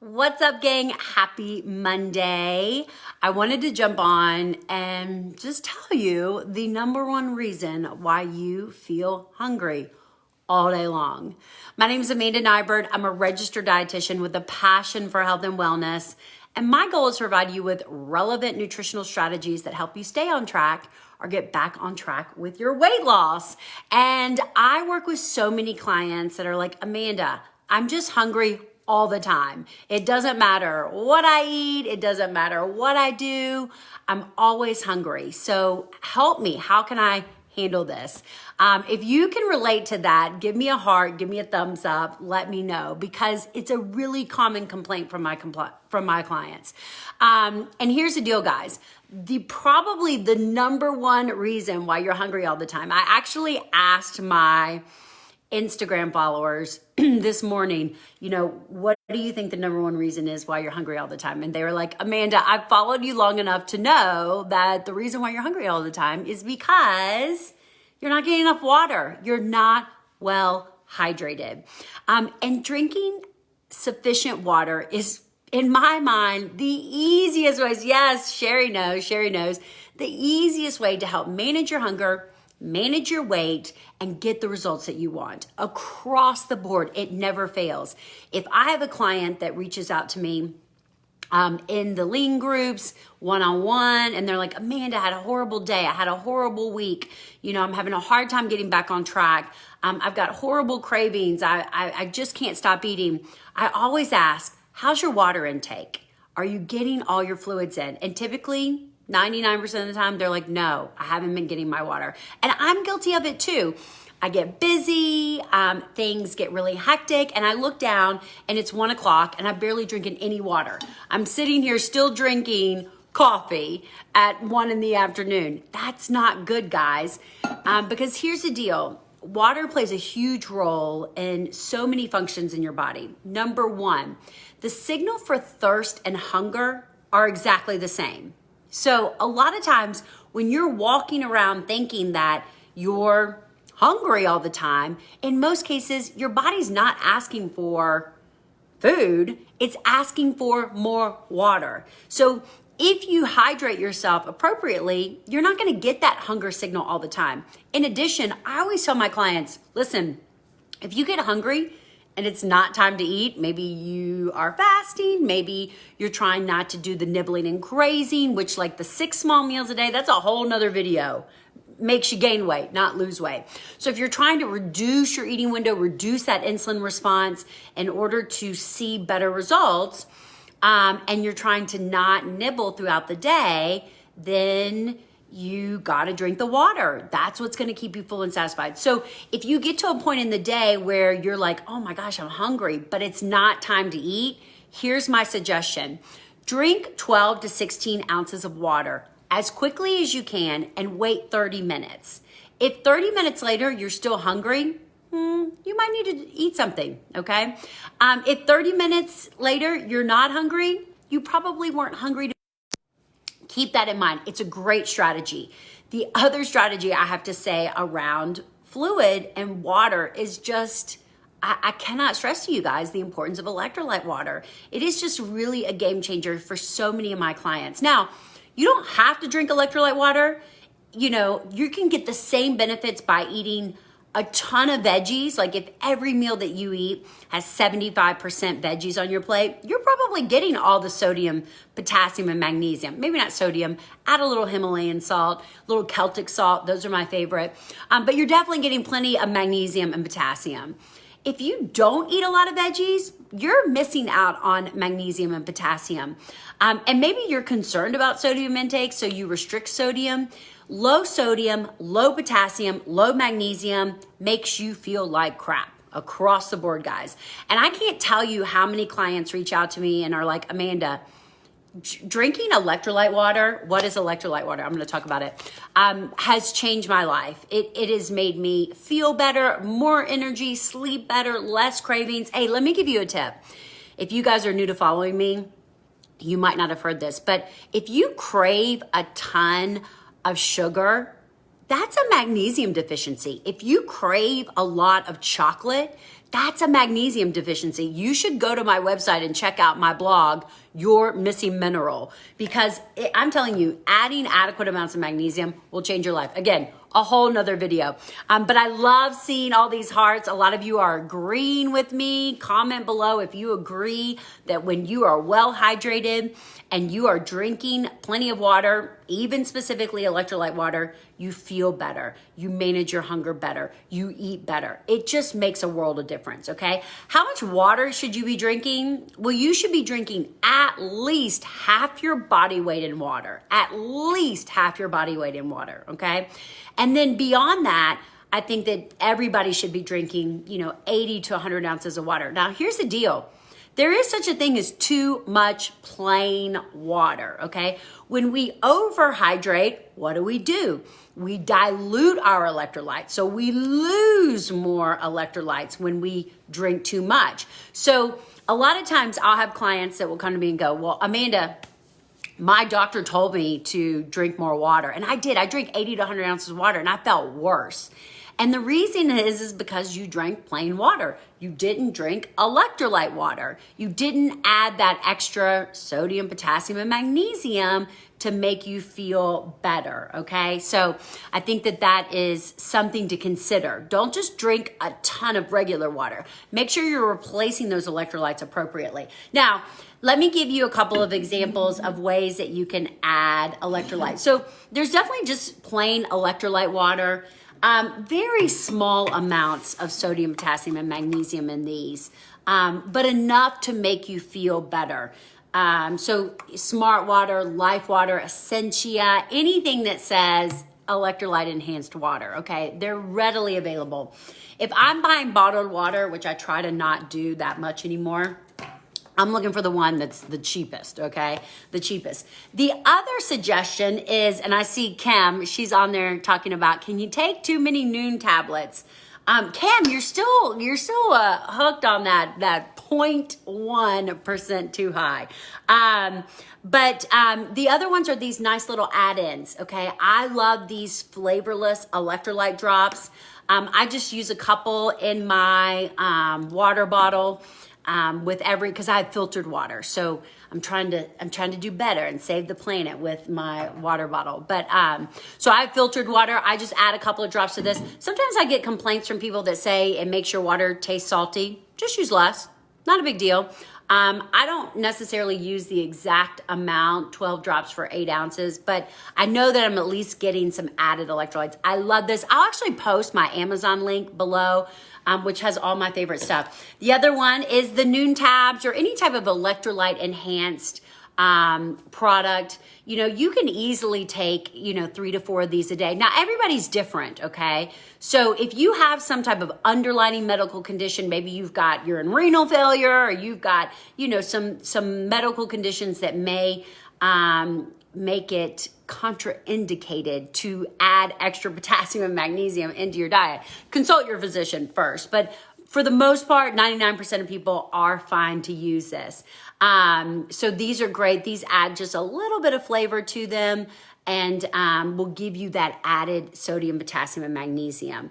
What's up, gang? Happy Monday. I wanted to jump on and just tell you the number one reason why you feel hungry all day long. My name is Amanda Nyberg. I'm a registered dietitian with a passion for health and wellness. And my goal is to provide you with relevant nutritional strategies that help you stay on track or get back on track with your weight loss. And I work with so many clients that are like, Amanda, I'm just hungry all the time. It doesn't matter what I eat. It doesn't matter what I do. I'm always hungry. So help me. How can I handle this? If you can relate to that, give me a heart, give me a thumbs up, let me know, because it's a really common complaint from my clients. And here's the deal, guys. Probably the number one reason why you're hungry all the time. I actually asked my Instagram followers this morning, what do you think the number one reason is why you're hungry all the time? And they were like, Amanda, I've followed you long enough to know that the reason why you're hungry all the time is because you're not getting enough water. You're not well hydrated. And drinking sufficient water is, in my mind, the easiest ways. Yes, Sherry knows. The easiest way to help manage your hunger, manage your weight, and get the results that you want across the board. It never fails. If I have a client that reaches out to me in the lean groups, one-on-one, and they're like, Amanda, I had a horrible day. I had a horrible week. I'm having a hard time getting back on track. I've got horrible cravings. I just can't stop eating. I always ask, how's your water intake? Are you getting all your fluids in? And typically, 99% of the time, they're like, no, I haven't been getting my water. And I'm guilty of it too. I get busy, things get really hectic, and I look down and it's 1 o'clock and I'm barely drinking any water. I'm sitting here still drinking coffee at 1 in the afternoon. That's not good, guys, because here's the deal. Water plays a huge role in so many functions in your body. Number one, the signal for thirst and hunger are exactly the same. So a lot of times when you're walking around thinking that you're hungry all the time, in most cases, your body's not asking for food, it's asking for more water. So if you hydrate yourself appropriately, you're not gonna get that hunger signal all the time. In addition, I always tell my clients, listen, if you get hungry, and it's not time to eat, maybe you are fasting, maybe you're trying not to do the nibbling and grazing, which like the 6 small meals a day, that's a whole nother video. Makes you gain weight, not lose weight. So if you're trying to reduce your eating window, reduce that insulin response in order to see better results, and you're trying to not nibble throughout the day, then you got to drink the water. That's what's going to keep you full and satisfied. So if you get to a point in the day where you're like, oh my gosh, I'm hungry, but it's not time to eat, here's my suggestion. Drink 12 to 16 ounces of water as quickly as you can and wait 30 minutes. If 30 minutes later you're still hungry, you might need to eat something, okay? If 30 minutes later you're not hungry, you probably weren't hungry. Keep that in mind. It's a great strategy. The other strategy I have to say around fluid and water is just, I cannot stress to you guys the importance of electrolyte water. It is just really a game changer for so many of my clients. Now, you don't have to drink electrolyte water. You can get the same benefits by eating a ton of veggies. Like if every meal that you eat has 75% veggies on your plate, you're probably getting all the sodium, potassium, and magnesium. Maybe not sodium, add a little Himalayan salt, a little Celtic salt. Those are my favorite. But you're definitely getting plenty of magnesium and potassium. If you don't eat a lot of veggies, you're missing out on magnesium and potassium. And maybe you're concerned about sodium intake, so you restrict sodium. Low sodium, low potassium, low magnesium makes you feel like crap across the board, guys. And I can't tell you how many clients reach out to me and are like, Amanda, drinking electrolyte water, what is electrolyte water? I'm gonna talk about it, has changed my life. It has made me feel better, more energy, sleep better, less cravings. Hey, let me give you a tip. If you guys are new to following me, you might not have heard this, but if you crave a ton of sugar, that's a magnesium deficiency. If you crave a lot of chocolate, That's a magnesium deficiency. You should go to my website and check out my blog, Your Missing Mineral, because I'm telling you, adding adequate amounts of magnesium will change your life. Again, a whole nother video. But I love seeing all these hearts. A lot of you are agreeing with me. Comment below if you agree that when you are well hydrated and you are drinking plenty of water, even specifically electrolyte water, you feel better. You manage your hunger better. You eat better. It just makes a world of difference, okay? How much water should you be drinking? Well, you should be drinking at least half your body weight in water. At least half your body weight in water, okay? And then beyond that, I think that everybody should be drinking, 80 to 100 ounces of water. Now, here's the deal. There is such a thing as too much plain water, okay? When we overhydrate, what do? We dilute our electrolytes. So we lose more electrolytes when we drink too much. So a lot of times I'll have clients that will come to me and go, well, Amanda, my doctor told me to drink more water. And I did. I drank 80 to 100 ounces of water and I felt worse. And the reason is because you drank plain water. You didn't drink electrolyte water. You didn't add that extra sodium, potassium, and magnesium to make you feel better, okay? So I think that is something to consider. Don't just drink a ton of regular water. Make sure you're replacing those electrolytes appropriately. Now, let me give you a couple of examples of ways that you can add electrolytes. So there's definitely just plain electrolyte water. Very small amounts of sodium, potassium, and magnesium in these, but enough to make you feel better. So Smart Water, Life Water, Essentia, anything that says electrolyte enhanced water, okay? They're readily available. If I'm buying bottled water, which I try to not do that much anymore, I'm looking for the one that's the cheapest, okay? The cheapest. The other suggestion is, and I see Kim, she's on there talking about, can you take too many Noon tablets? Kim, you're still hooked on that 0.1% too high. But the other ones are these nice little add-ins, okay? I love these flavorless electrolyte drops. I just use a couple in my water bottle. Because I have filtered water. So I'm trying to do better and save the planet with my water bottle. But, so I have filtered water. I just add a couple of drops to this. Sometimes I get complaints from people that say it makes your water taste salty. Just use less. Not a big deal. I don't necessarily use the exact amount, 12 drops for 8 ounces, but I know that I'm at least getting some added electrolytes. I love this. I'll actually post my Amazon link below, which has all my favorite stuff. The other one is the Noon Tabs or any type of electrolyte enhanced product. You can easily take, 3 to 4 of these a day. Now, everybody's different, okay? So if you have some type of underlying medical condition, maybe you're in renal failure or you've got, some medical conditions that may make it contraindicated to add extra potassium and magnesium into your diet, consult your physician first. But for the most part, 99% of people are fine to use this. So these are great. These add just a little bit of flavor to them and will give you that added sodium, potassium, and magnesium.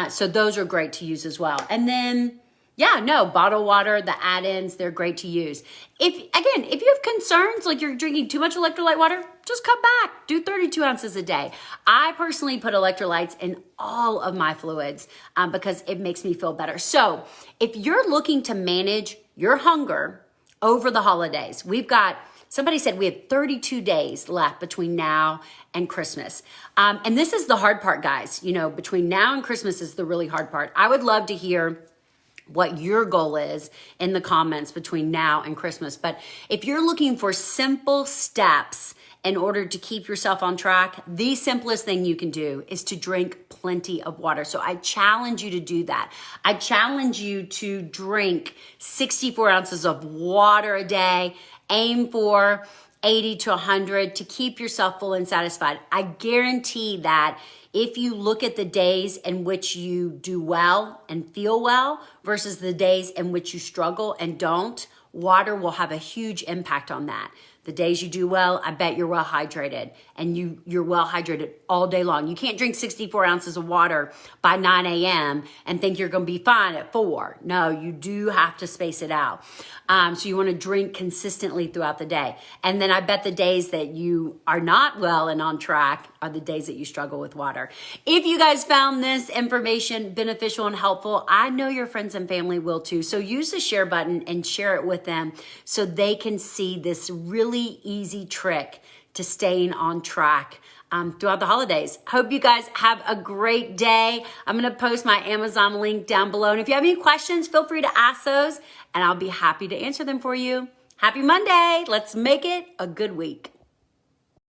So those are great to use as well. And then, bottled water, the add-ins, they're great to use. If you have concerns like you're drinking too much electrolyte water, just cut back. Do 32 ounces a day. I personally put electrolytes in all of my fluids because it makes me feel better. So if you're looking to manage your hunger over the holidays, somebody said we have 32 days left between now and Christmas. And this is the hard part, guys. Between now and Christmas is the really hard part. I would love to hear what your goal is in the comments between now and Christmas. But if you're looking for simple steps in order to keep yourself on track, the simplest thing you can do is to drink plenty of water. So I challenge you to do that. I challenge you to drink 64 ounces of water a day. Aim for 80 to 100 to keep yourself full and satisfied. I guarantee that if you look at the days in which you do well and feel well versus the days in which you struggle and don't, water will have a huge impact on that. The days you do well, I bet you're well hydrated, and you're well hydrated all day long. You can't drink 64 ounces of water by 9 a.m. and think you're going to be fine at 4. No, you do have to space it out. So you want to drink consistently throughout the day. And then I bet the days that you are not well and on track are the days that you struggle with water. If you guys found this information beneficial and helpful, I know your friends and family will too. So use the share button and share it with them so they can see this really easy trick to staying on track throughout the holidays. Hope you guys have a great day. I'm going to post my Amazon link down below. And if you have any questions, feel free to ask those and I'll be happy to answer them for you. Happy Monday. Let's make it a good week.